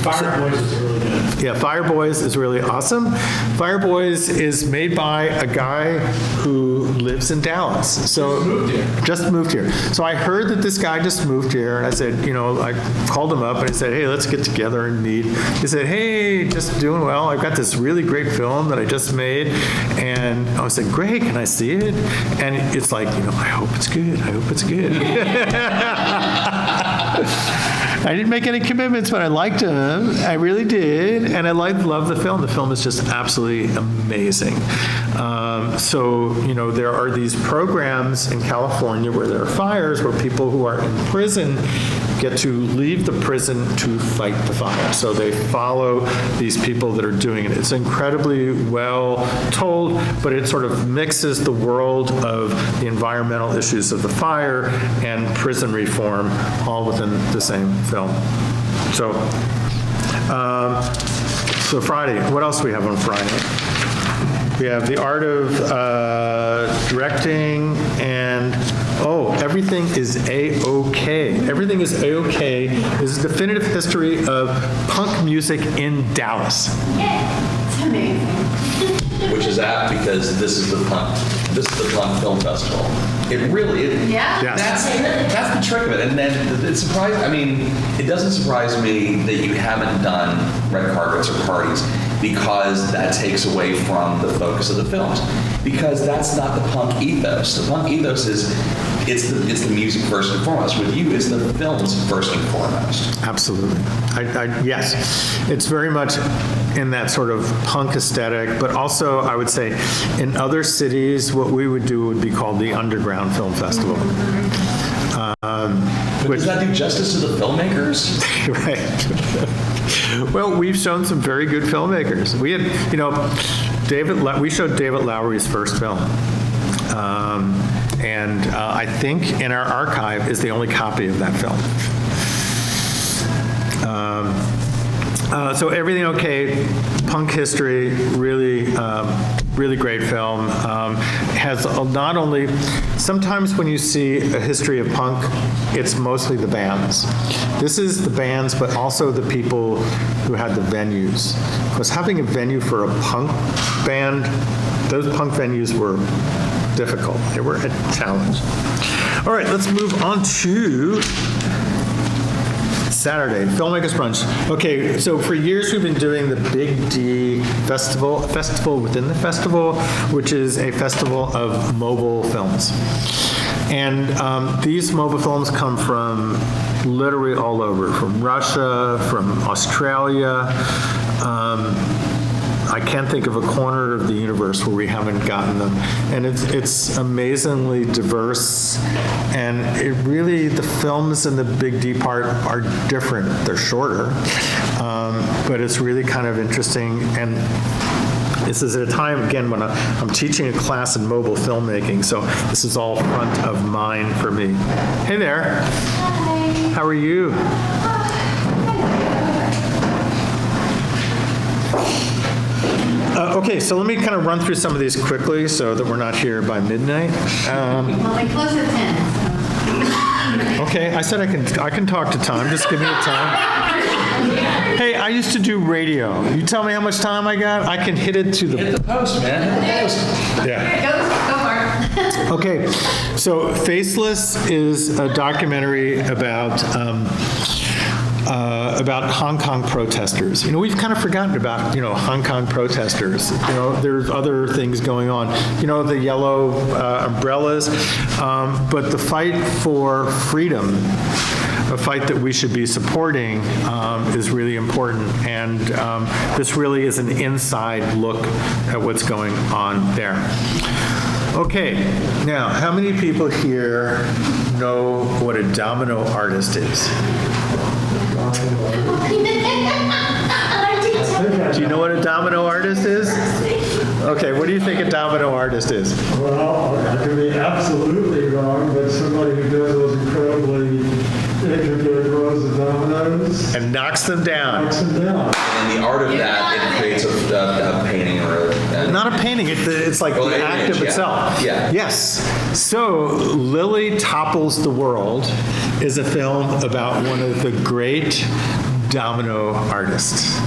Fire Boys is really good. Yeah, Fire Boys is really awesome. Fire Boys is made by a guy who lives in Dallas. So just moved here. So I heard that this guy just moved here, and I said, I called him up and I said, hey, let's get together and meet. He said, hey, just doing well. I've got this really great film that I just made. And I said, great, can I see it? And it's like, I hope it's good. I hope it's good. I didn't make any commitments, but I liked him. I really did, and I love the film. The film is just absolutely amazing. There are these programs in California where there are fires, where people who are in prison get to leave the prison to fight the fire. So they follow these people that are doing it. It's incredibly well told, but it sort of mixes the world of the environmental issues of the fire and prison reform all within the same film. So Friday, what else do we have on Friday? We have the art of directing, and everything is A-OK. Everything is A-OK is a definitive history of punk music in Dallas. It's amazing. Which is apt because this is the punk film festival. It really is. Yeah. Yes. That's the trick of it. And then it doesn't surprise me that you haven't done red carpets or parties, because that takes away from the focus of the films. Because that's not the punk ethos. The punk ethos is it's the music first and foremost. With you, it's the films first and foremost. Absolutely. Yes. It's very much in that sort of punk aesthetic, but also I would say in other cities, what we would do would be called the Underground Film Festival. Does that do justice to the filmmakers? Right. Well, we've shown some very good filmmakers. We had, we showed David Lowery's first film. I think in our archive is the only copy of that film. So Everything OK, punk history, really great film. Has not only, sometimes when you see a history of punk, it's mostly the bands. This is the bands, but also the people who had the venues. Because having a venue for a punk band, those punk venues were difficult. They were a challenge. All right, let's move on to Saturday, Filmmakers Brunch. Okay, so for years we've been doing the Big D Festival, a festival within the festival, which is a festival of mobile films. And these mobile films come from literally all over, from Russia, from Australia, I can't think of a corner of the universe where we haven't gotten them. And it's amazingly diverse, and it really, the films in the Big D part are different. They're shorter, but it's really kind of interesting. And this is at a time, again, when I'm teaching a class in mobile filmmaking, so this is all front of mind for me. Hey there. Hi. How are you? Okay, so let me kind of run through some of these quickly so that we're not here by midnight. Well, we close at 10, so. Okay, I said I can talk to Tom. Just give me the time. Hey, I used to do radio. You tell me how much time I got, I can hit it to the... Hit the post, man. Hit the post. Yeah. Go, Bart. Okay, so Faceless is a documentary about Hong Kong protesters. You know, we've kind of forgotten about, Hong Kong protesters. There's other things going on. The yellow umbrellas, but the fight for freedom, a fight that we should be supporting, is really important. And this really is an inside look at what's going on there. Okay, now, how many people here know what a domino artist is? Do you know what a domino artist is? Okay, what do you think a domino artist is? Well, I could be absolutely wrong, but somebody who does those incredibly intricate rows of dominoes, And knocks them down. knocks them down. And the art of that, it creates a painting or Not a painting, it's like Well, the an act image, of yeah. itself. Yeah. Yes. So, Lily Topples the World is a film about one of the great domino artists.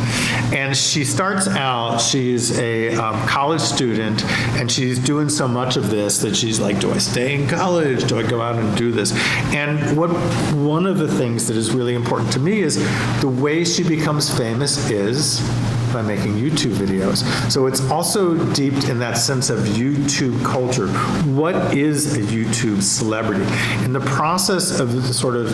And she starts out, she's a college student, and she's doing so much of this that she's like, do I stay in college? Do I go out and do this? And one of the things that is really important to me is the way she becomes famous is by making YouTube videos. So it's also deep in that sense of YouTube culture. What is a YouTube celebrity? In the process of sort of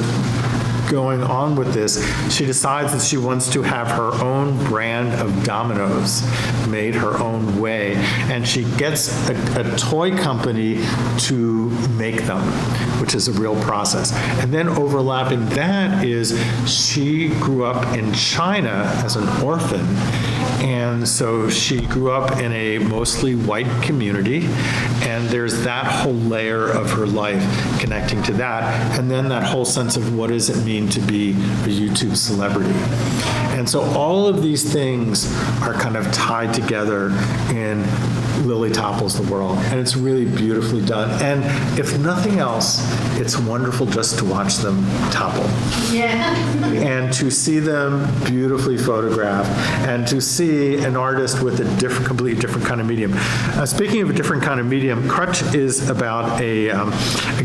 going on with this, she decides that she wants to have her own brand of dominoes made her own way, and she gets a toy company to make them, which is a real process. And then overlapping that is she grew up in China as an orphan, and so she grew up in a mostly white community, and there's that whole layer of her life connecting to that, and then that whole sense of what does it mean to be a YouTube celebrity. And so all of these things are kind of tied together in Lily Topples the World, and it's really beautifully done. And if nothing else, it's wonderful just to watch them topple. Yeah. And to see them beautifully photographed, and to see an artist with a completely different kind of medium. Speaking of a different kind of medium, Crutch is about a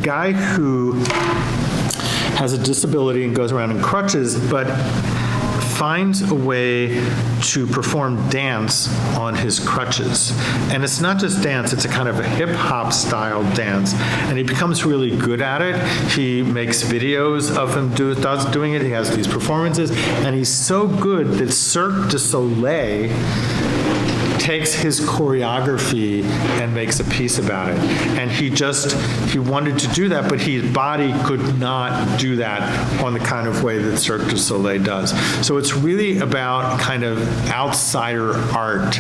guy who has a disability and goes around in crutches, but finds a way to perform dance on his crutches. And it's not just dance, it's a kind of a hip-hop style dance. And he becomes really good at it. He makes videos of him doing it. He has these performances. And he's so good that Cirque du Soleil takes his choreography and makes a piece about it. And he wanted to do that, but his body could not do that on the kind of way that Cirque du Soleil does. So it's really about kind of outsider art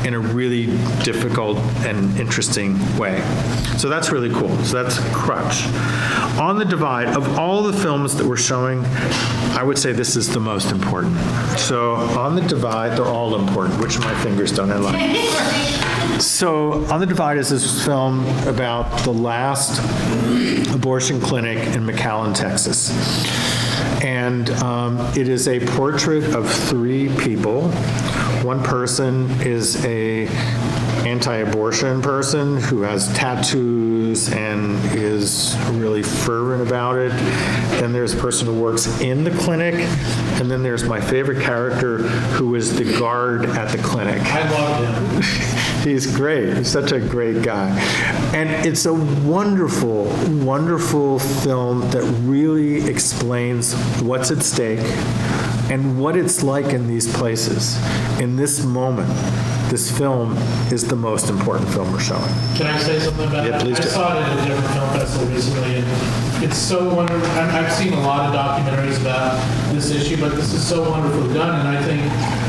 in a really difficult and interesting way. So that's really cool. So that's Crutch. On the Divide, of all the films that we're showing, I would say this is the most important. So On the Divide, they're all important. Which of my fingers don't I like? So On the Divide is this film about the last abortion clinic in McAllen, Texas. And it is a portrait of three people. One person is a anti-abortion person who has tattoos and is really fervent about it. then there's a person who works in the clinic, and then there's my favorite character who is the guard at the clinic. I love him. He's great. He's such a great guy. And it's a wonderful, wonderful film that really explains what's at stake and what it's like in these places. In this moment, this film is the most important film we're showing. Can I say something about Yeah, that? please I do. saw it at a different film festival recently, and it's so wonderful. I've seen a lot of documentaries about this issue, but this is so wonderfully done, and I think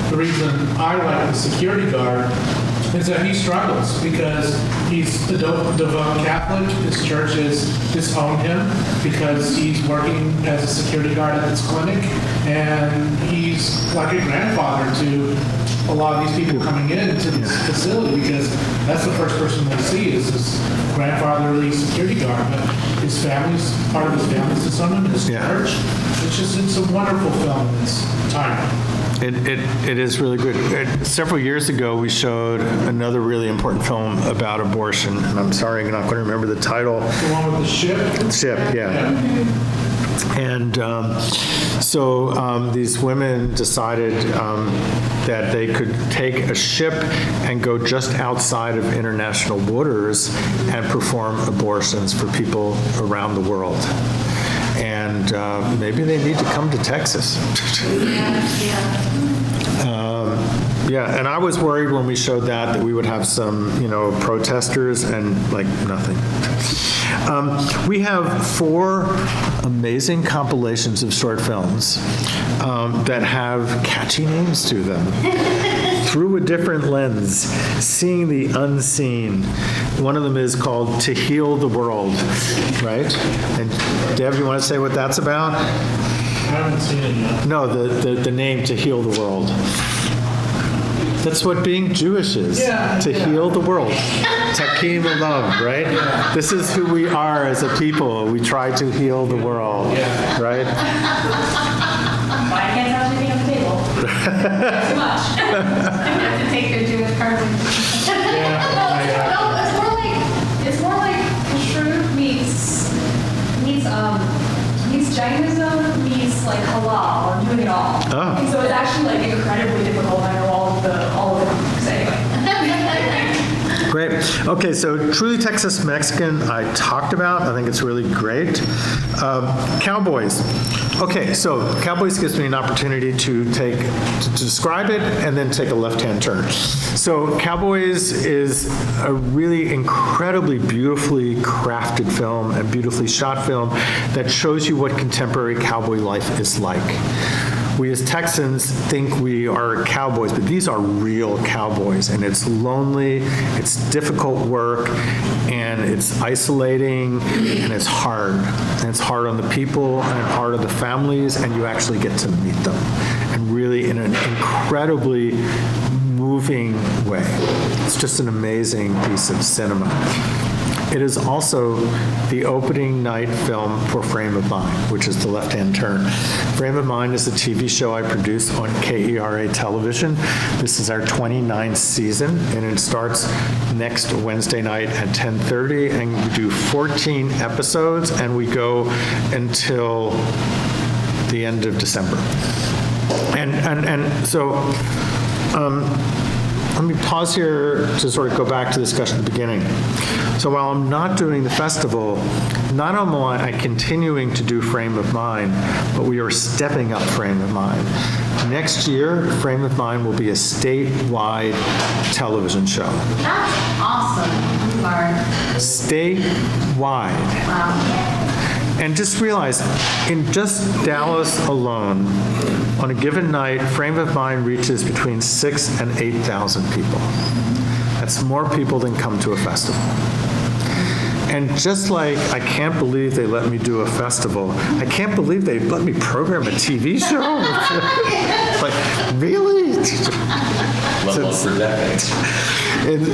the reason I like the security guard is that he struggles because he's a devout Catholic. His church has disowned him because he's working as a security guard at this clinic, and he's like a grandfather to a lot of these people coming into this facility, because that's the first person they see is this grandfatherly security guard. But his family's, part of his family's disowned him, his Yeah. church. It's a wonderful film in its time. It is really good. Several years ago, we showed another really important film about abortion, and I'm sorry I'm not going to remember the title. The one with the ship. Ship, yeah. And so these women decided that they could take a ship and go just outside of international borders and perform abortions for people around the world. And maybe they need to come to Texas. Yeah, and I was worried when we showed that we would have some, protesters, and like nothing. We have 4 amazing compilations of short films that have catchy names to them. Through a different lens, seeing the unseen. One of them is called To Heal the World, right? And Deb, you want to say what that's about? I haven't seen it yet. No, the name To Heal the World. That's what being Jewish is. Yeah, to yeah. heal the world. Takim Olam, right? This is who we are as a people. We try to heal the world, Yeah. right? I can't have anything on the table. Too much. I have to take your Jewish carbon. No, it's more like kashrut meets Jainism meets like halal. I'm doing it all. Oh. And so it's actually like incredibly difficult. I know all of the so anyway. Great. Okay, so Truly Texas Mexican I talked about. I think it's really great. Cowboys. Okay, so Cowboys gives me an opportunity to describe it and then take a left-hand turn. So Cowboys is a really incredibly beautifully crafted film and beautifully shot film that shows you what contemporary cowboy life is like. We as Texans think we are cowboys, but these are real cowboys, and it's lonely, it's difficult work, and it's isolating, and it's hard. And it's hard on the people, and hard on the families, and you actually get to meet them, and really in an incredibly moving way. It's just an amazing piece of cinema. It is also the opening night film for Frame of Mind, which is the left-hand turn. Frame of Mind is a TV show I produce on KERA television. This is our 29th season, and it starts next Wednesday night at 10:30, and we do 14 episodes, and we go until the end of December. And so, let me pause here to sort of go back to the discussion at the beginning. So while I'm not doing the festival, not only am I continuing to do Frame of Mind, but we are stepping up Frame of Mind. Next year, Frame of Mind will be a statewide television show. That's awesome, Bart. Statewide. Wow. And just realize, in just Dallas alone, on a given night, Frame of Mind reaches between 6,000 and 8,000 people. That's more people than come to a festival. And just like I can't believe they let me do a festival, I can't believe they let me program a TV show. Like, really? Level for decades.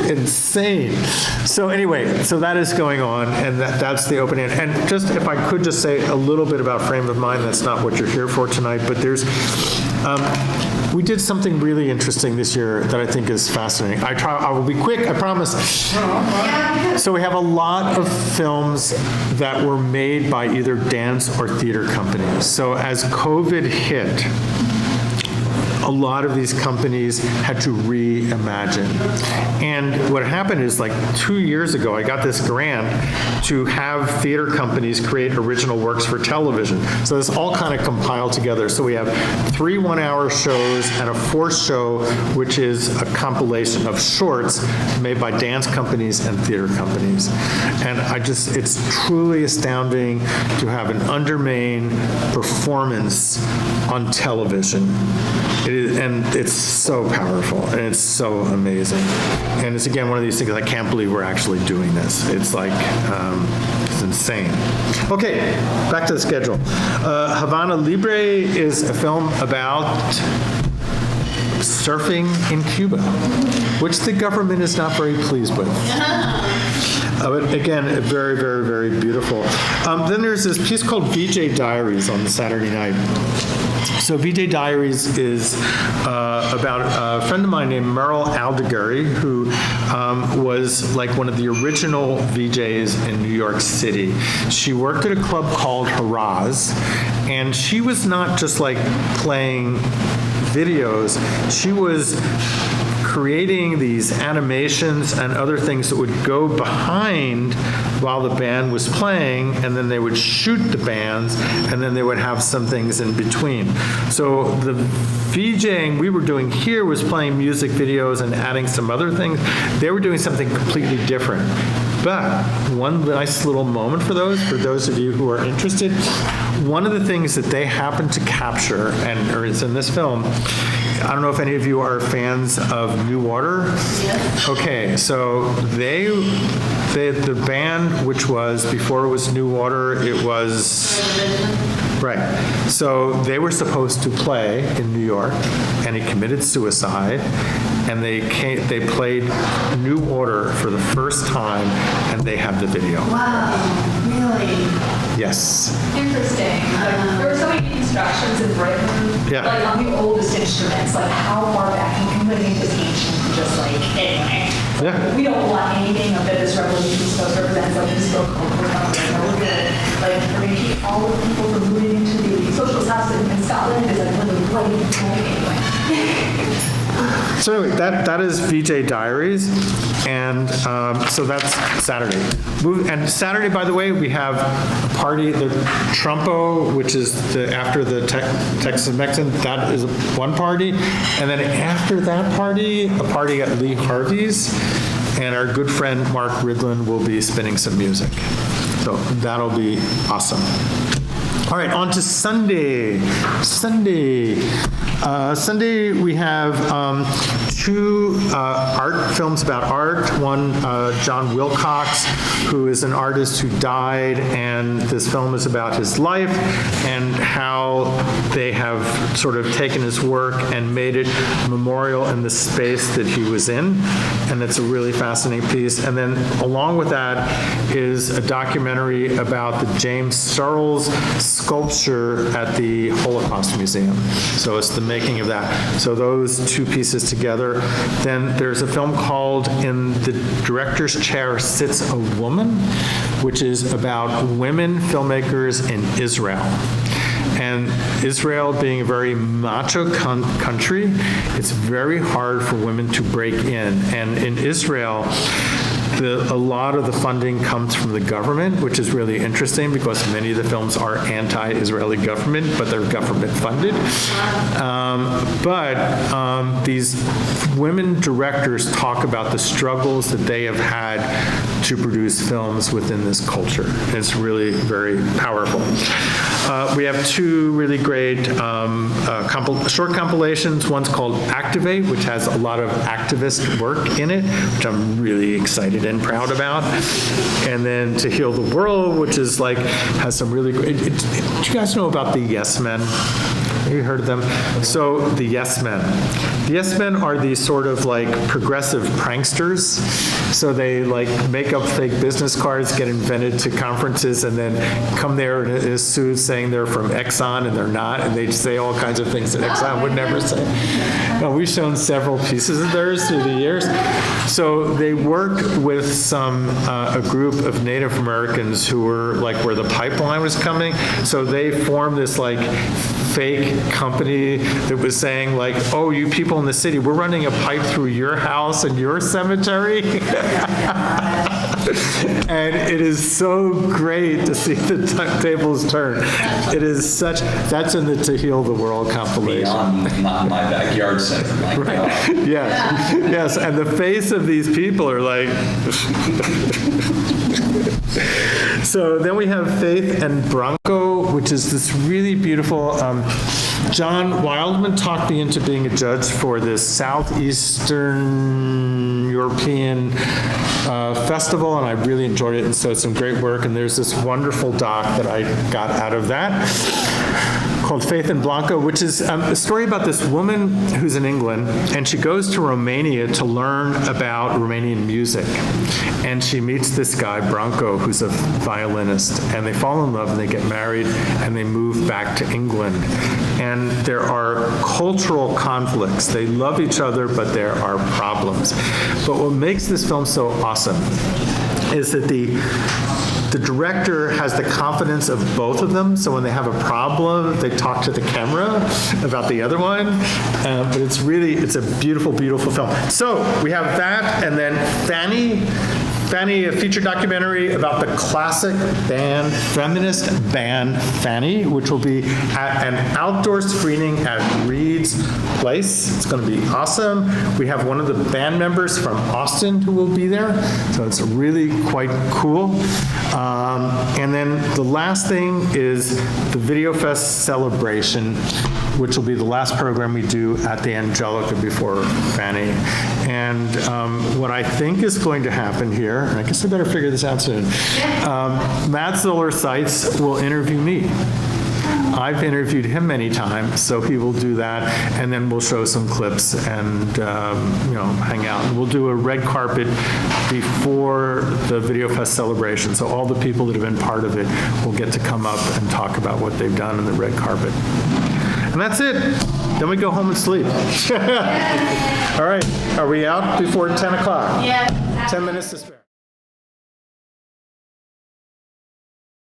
Insane. So anyway, so that is going on, and that's the opening. And just if I could just say a little bit about Frame of Mind, that's not what you're here for tonight, but there's, we did something really interesting this year that I think is fascinating. I will be quick, I promise. So we have a lot of films that were made by either dance or theater companies. So as COVID hit, a lot of these companies had to reimagine. And what happened is, like 2 years ago, I got this grant to have theater companies create original works for television. So this all kind of compiled together. So we have 3 one-hour shows and a 4th show, which is a compilation of shorts made by dance companies and theater companies. And it's truly astounding to have an undermain performance on television. And it's so powerful, and it's so amazing. And it's, again, one of these things, I can't believe we're actually doing this. It's like, it's insane. Okay, back to the schedule. Havana Libre is a film about surfing in Cuba, which the government is not very pleased with. But again, very, very, very beautiful. Then there's this piece called VJ Diaries on Saturday night. So VJ Diaries is about a friend of mine named Merle Aldegury, who was like one of the original VJs in New York City. She worked at a club called Haraz, and she was not just like playing videos, she was creating these animations and other things that would go behind while the band was playing, and then they would shoot the bands, and then they would have some things in between. So the VJing we were doing here was playing music videos and adding some other things. They were doing something completely different. But one nice little moment for those of you who are interested, one of the things that they happened to capture, or it's in this film, I don't know if any of you are fans of New Order. Yes. Okay, so the band, which was, before it was New Order, it was... Right. So they were supposed to play in New York, and he committed suicide, and they played New Order for the first time, and they have the video. Wow, really? Yes. Interesting. Like, there were so many instructions in Britain, like on the oldest instruments, like how far back can we make this ancient, just like, anyway. Yeah. We don't want anything of that this revolution is supposed to represent, like this book, we're good. Like, we're going to keep all the people from moving into the socialist house in Scotland is like really white anyway. So anyway, that is VJ Diaries, and so that's Saturday. And Saturday, by the way, we have a party, the Trumpo, which is after the Texas Mexican, that is one party, and then after that party, a party at Lee Harvey's, and our good friend Mark Ridlin will be spinning some music. So that'll be awesome. All right, on to Sunday. Sunday we have 2 art films about art. One, John Wilcox, who is an artist who died, and this film is about his life and how they have sort of taken his work and made it memorial in the space that he was in, and it's a really fascinating piece. And then along with that is a documentary about the James Searles sculpture at the Holocaust Museum. So it's the making of that. So those 2 pieces together. Then there's a film called In the Director's Chair Sits a Woman, which is about women filmmakers in Israel. And Israel being a very macho country, it's very hard for women to break in. And in Israel, a lot of the funding comes from the government, which is really interesting because many of the films are anti-Israeli government, but they're government funded. But these women directors talk about the struggles that they have had to produce films within this culture. It's really very powerful. We have 2 really great short compilations. One's called Activate, which has a lot of activist work in it, which I'm really excited and proud about. And then To Heal the World, which is like, has some really great, do you guys know about the Yes Men? You heard of them. So the Yes Men. The Yes Men are these sort of like progressive pranksters. So they like make up fake business cards, get invented to conferences, and then come there in a suit saying they're from Exxon and they're not, and they say all kinds of things that Exxon would never say. Now, we've shown several pieces of theirs through the years. So they worked with a group of Native Americans who were like where the pipeline was coming. So they formed this like fake company that was saying like, oh, you people in the city, we're running a pipe through your house and your cemetery. And it is so great to see the tables turn. It is such, that's in the To Heal the World compilation. Beyond my backyard center. My God. Yes, yes, and the face of these people are like. So then we have Faith and Bronco, which is this really beautiful. John Wildman talked me into being a judge for this Southeastern European festival, and I really enjoyed it, and so it's some great work, and there's this wonderful doc that I got out of that called Faith and Blanco, which is a story about this woman who's in England, and she goes to Romania to learn about Romanian music. And she meets this guy, Bronco, who's a violinist, and they fall in love and they get married and they move back to England. And there are cultural conflicts. They love each other, but there are problems. But what makes this film so awesome is that the director has the confidence of both of them, so when they have a problem, they talk to the camera about the other one. But it's a beautiful, beautiful film. So we have that, and then Fanny, a feature documentary about the classic band, feminist band Fanny, which will be at an outdoor screening at Reed's Place. It's going to be awesome. We have one of the band members from Austin who will be there, so it's really quite cool. And then the last thing is the VideoFest celebration, which will be the last program we do at the Angelica before Fanny. And what I think is going to happen here, and I guess I better figure this out soon, Matt Zoller Seitz will interview me. I've interviewed him many times, so he will do that, and then we'll show some clips and hang out. And we'll do a red carpet before the VideoFest celebration, so all the people that have been part of it will get to come up and talk about what they've done in the red carpet. And that's it. Then we go home and sleep. All right, are we out before 10 o'clock? Yeah. 10 minutes to spare.